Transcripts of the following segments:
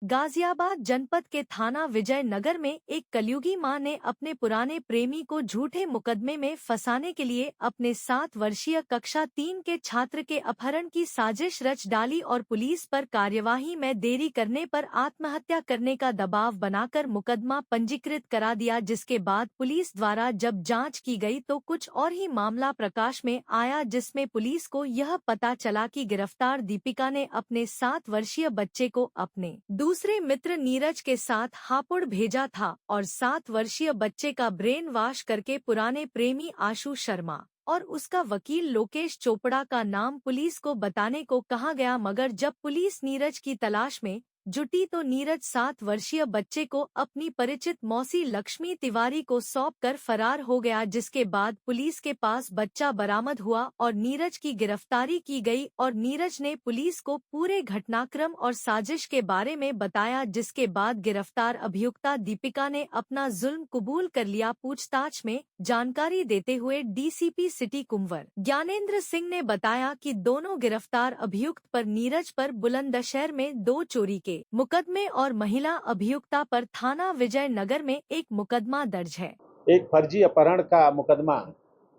गाजियाबाद जनपद के थाना विजय नगर में एक कलयुगी मां ने अपने पुराने प्रेमी को झूठे मुकदमे में फंसाने के लिए अपने 7 वर्षीय कक्षा 3 के छात्र के अपहरण की साजिश रच डाली और पुलिस पर कार्यवाही में देरी करने पर आत्महत्या करने का दबाव बनाकर मुकदमा पंजीकृत करा दिया। जिसके बाद पुलिस द्वारा जब जांच की गई तो कुछ और ही मामला प्रकाश में आया, जिसमें पुलिस को यह पता चला कि गिरफ्तार दीपिका ने अपने 7 वर्षीय बच्चे को अपने दूसरे मित्र नीरज के साथ हापुड़ भेजा था और 7 वर्षीय बच्चे का ब्रेन वॉश करके पुराने प्रेमी आशु शर्मा और उसका वकील लोकेश चोपड़ा का नाम पुलिस को बताने को कहा गया। मगर जब पुलिस नीरज की तलाश में जुटी तो नीरज 7 वर्षीय बच्चे को अपनी परिचित मौसी लक्ष्मी तिवारी को सौंप कर फरार हो गया। जिसके बाद पुलिस के पास बच्चा बरामद हुआ और नीरज की गिरफ्तारी की गई और नीरज ने पुलिस को पूरे घटनाक्रम और साजिश के बारे में बताया। जिसके बाद गिरफ्तार अभियुक्ता दीपिका ने अपना जुल्म कबूल कर लिया। पूछताछ में जानकारी देते हुए डीसीपी सिटी कुंवर ज्ञानेंद्र सिंह ने बताया कि दोनों गिरफ्तार अभियुक्त पर नीरज पर बुलंदशहर में 2 चोरी के मुकदमे और महिला अभियुक्ता पर थाना विजय नगर में एक मुकदमा दर्ज है। एक फर्जी अपहरण का मुकदमा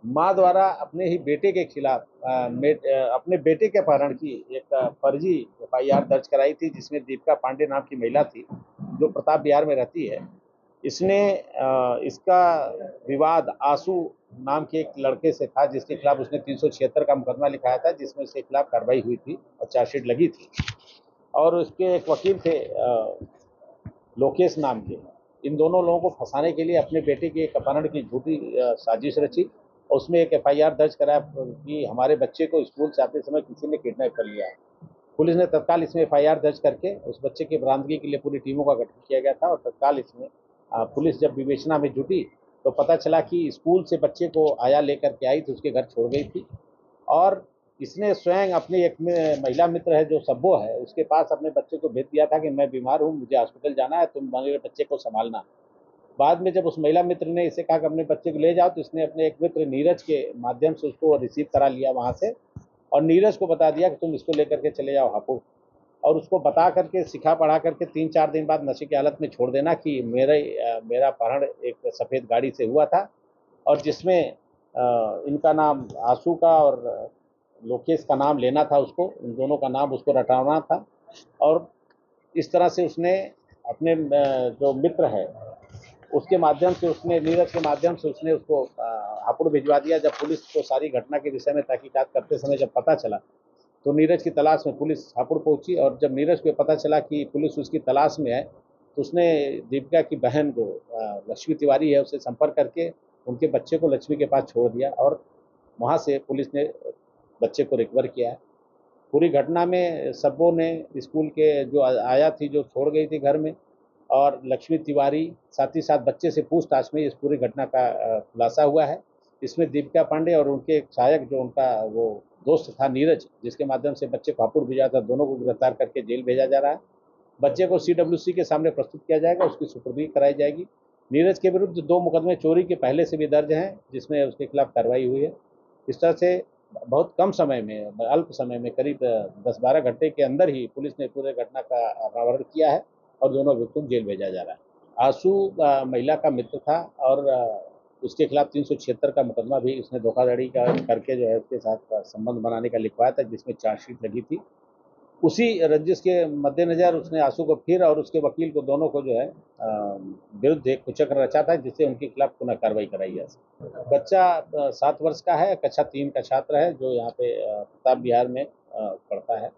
मां द्वारा अपने ही बेटे के खिलाफ अपने बेटे के अपहरण की एक फर्जी एफआईआर दर्ज कराई थी, जिसमें दीपिका पांडे नाम की महिला थी जो प्रताप बिहार में रहती है। इसने इसका विवाद आशु नाम के एक लड़के से था, जिसके खिलाफ उसने 376 का मुकदमा लिखाया था, जिसमें उसके खिलाफ कार्रवाई हुई थी और चार्जशीट लगी थी। और उसके एक वकील थे लोकेश नाम के। इन दोनों लोगों को फंसाने के लिए अपने बेटे के एक अपहरण की झूठी साजिश रची और उसमें एक एफआईआर दर्ज कराया कि हमारे बच्चे को स्कूल से आते समय किसी ने किडनैप कर लिया है। पुलिस ने तत्काल इसमें एफआईआर दर्ज करके उस बच्चे की बरामदगी के लिए पूरी टीमों का गठन किया गया था और तत्काल इसमें पुलिस जब विवेचना में जुटी तो पता चला कि स्कूल से बच्चे को आया लेकर के आई तो उसके घर छोड़ गई थी और इसने स्वयं अपनी एक महिला मित्र है जो सब्बो है, उसके पास अपने बच्चे को भेज दिया था कि मैं बीमार हूँ, मुझे हॉस्पिटल जाना है, तुम मेरे बच्चे को संभालना। बाद में जब उस महिला मित्र ने इसे कहा कि अपने बच्चे को ले जाओ तो इसने अपने एक मित्र नीरज के माध्यम से उसको रिसीव करा लिया वहाँ से और नीरज को बता दिया कि तुम इसको लेकर के चले जाओ हापुड़ और उसको बता करके सिखा पढ़ा करके 3-4 दिन बाद नशे की हालत में छोड़ देना कि मेरा अपहरण एक सफ़ेद गाड़ी से हुआ था और जिसमें इनका नाम आशु का और लोकेश का नाम लेना था, उसको इन दोनों का नाम उसको रटाना था। और इस तरह से उसने अपने जो मित्र है उसके माध्यम से उसने नीरज के माध्यम से उसने उसको हापुड़ भिजवा दिया। जब पुलिस को सारी घटना के विषय में तहकीकात करते समय जब पता चला तो नीरज की तलाश में पुलिस हापुड़ पहुंची और जब नीरज को पता चला कि पुलिस उसकी तलाश में है तो उसने दीपिका की बहन को लक्ष्मी तिवारी है उससे संपर्क करके उनके बच्चे को लक्ष्मी के पास छोड़ दिया और वहाँ से पुलिस ने बच्चे को रिकवर किया है। पूरी घटना में सबों ने स्कूल के जो आया थी जो छोड़ गई थी घर में और लक्ष्मी तिवारी साथ ही साथ बच्चे से पूछताछ में इस पूरी घटना का खुलासा हुआ है। इसमें दीपिका पांडे और उनके एक सहायक जो उनका वो दोस्त था नीरज, जिसके माध्यम से बच्चे को हापुड़ भेजा था, दोनों को गिरफ्तार करके जेल भेजा जा रहा है। बच्चे को सीडब्ल्यूसी के सामने प्रस्तुत किया जाएगा, उसकी सुपुर्दगी कराई जाएगी। नीरज के विरुद्ध 2 मुकदमे चोरी के पहले से भी दर्ज हैं, जिसमें उसके खिलाफ कार्रवाई हुई है। इस तरह से बहुत कम समय में, अल्प समय में, करीब 10-12 घंटे के अंदर ही पुलिस ने पूरे घटना का अनावरण किया है और दोनों विक्टिम जेल भेजा जा रहा है। आशु महिला का मित्र था और उसके खिलाफ 376 का मुकदमा भी उसने धोखाधड़ी का करके जो है उसके साथ संबंध बनाने का लिखवाया था, जिसमें चार्जशीट लगी थी। उसी रंजिश के मद्देनजर उसने आशु को फिर और उसके वकील को दोनों को जो है विरुद्ध एक कुचक्र रचा था, जिससे उनके खिलाफ पुनः कार्रवाई कराई जा सके। बच्चा 7 वर्ष का है, कक्षा 3 का छात्र है जो यहाँ पे प्रताप बिहार में पढ़ता है।